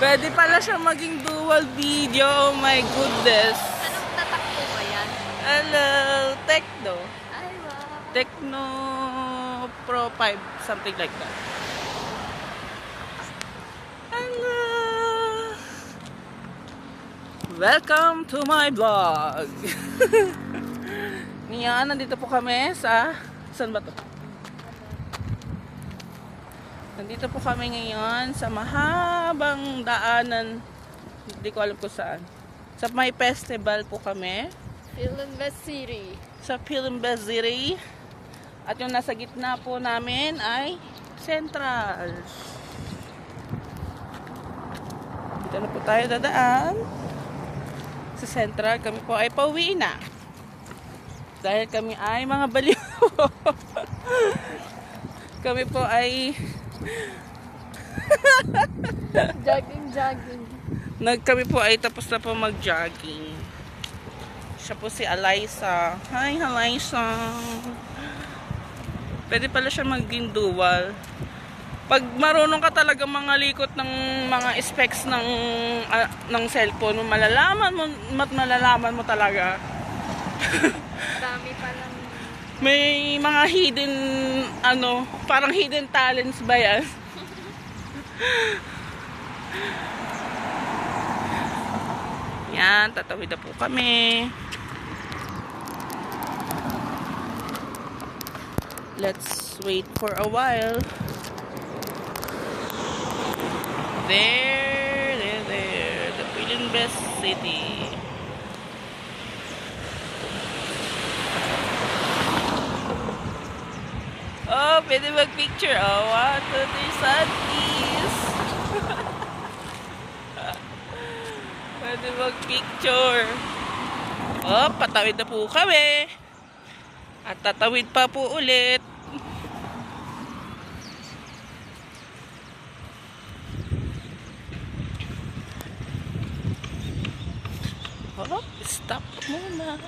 Pwede pala siya maging dual video. Oh my goodness. Anong tatak po ba yan? Hello, Tecno. Ay, wow. Tecno Pro 5, something like that. Hello. Welcome to my vlog. Niyan, nandito po kami sa... Saan ba to? Nandito po kami ngayon sa mahabang daanan. Hindi ko alam kung saan. Sa may festival po kami. Philinvest City. Sa Philinvest City. At yung nasa gitna po namin ay Central. Dito na po tayo dadaan. Sa Central kami po ay pauwi na. Dahil kami ay mga baliw. Kami po ay Jogging. kami po ay tapos na po mag-jogging. Siya po si Alyssa. Hi, Alyssa. Pwede pala siya maging dual. Pag marunong ka talaga mga likot ng mga specs ng cellphone, malalaman mo talaga. Dami pa lang. May mga hidden, parang hidden talents ba yan? Yan, tatawid na po kami. Let's wait for a while. There. The Philinvest City. Oh, pwede mag-picture. Oh, 1, 2, 3, sad please. Pwede mag-picture. Oh, patawid na po kami. At tatawid pa po ulit. Oh, stop muna.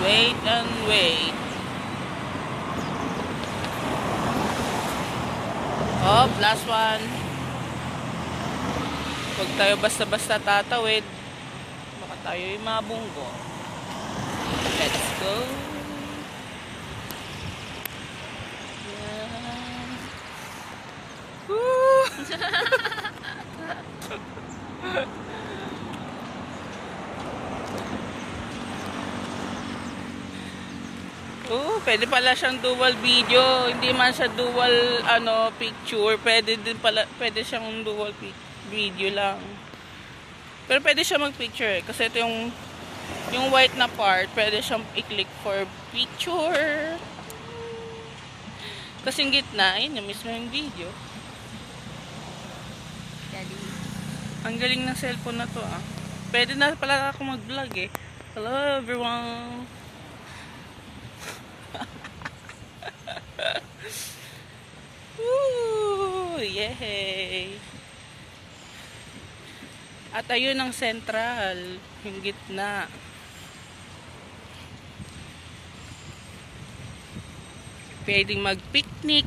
Wait and wait. Oh, last one. Huwag tayo basta-basta tatawid. Baka tayo yung mabunggo. Let's go. Yan. Woo! Oh, pwede pala siyang dual video. Hindi man siya dual picture. Pwede siyang dual video lang. Pero pwede siya mag-picture kasi ito yung white na part, pwede siyang i-click for picture. Kasi yung gitna, ayun yung mismo yung video. Ang galing ng cellphone na to ah. Pwede na pala ako mag-vlog eh. Hello everyone. Woo! Yay! At ayun ang Central, yung gitna. Pwedeng mag-picnic.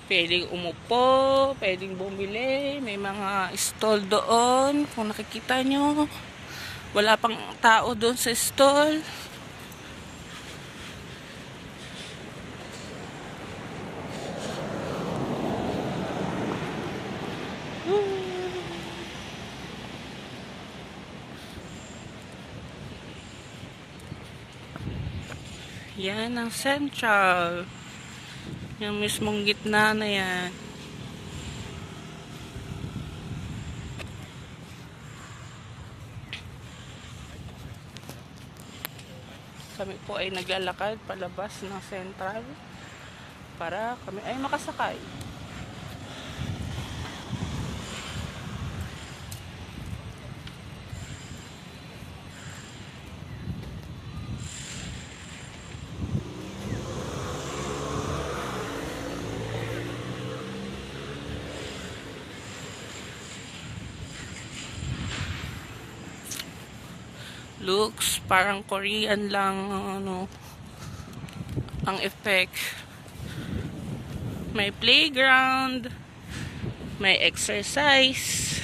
Pwedeng umupo, pwedeng bumili, may mga stall doon. Kung nakikita nyo, wala pang tao doon sa stall. Yan ang Central. Yung mismong gitna na yan. Kami po ay naglalakad palabas ng Central para kami ay makasakay. Looks parang Korean lang ano ang effect. May playground, may exercise,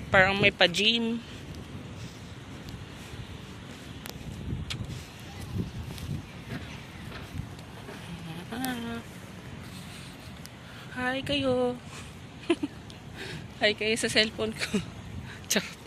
parang may pa-gym. Hi kayo. Hi kayo sa cellphone ko. Charot.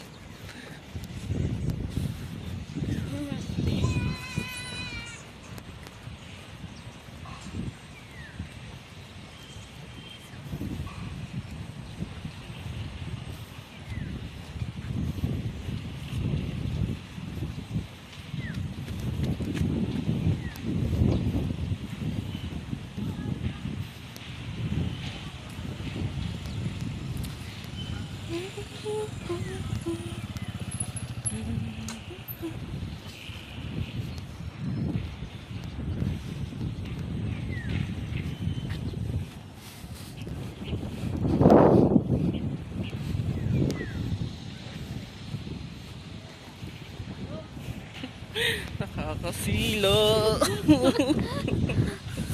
Nakakasilo.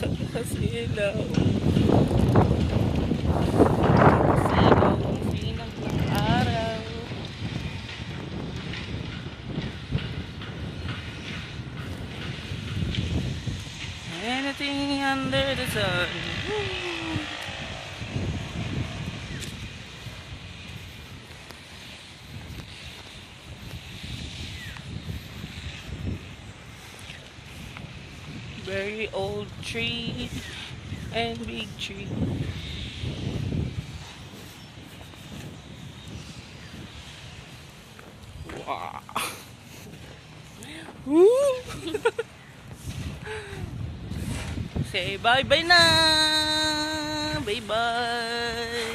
Nakakasilo. Nakakasilo ang sinag ng araw. Anything under the sun. Very old tree and big tree. Wow. Woo! Say bye-bye na! Bye-bye!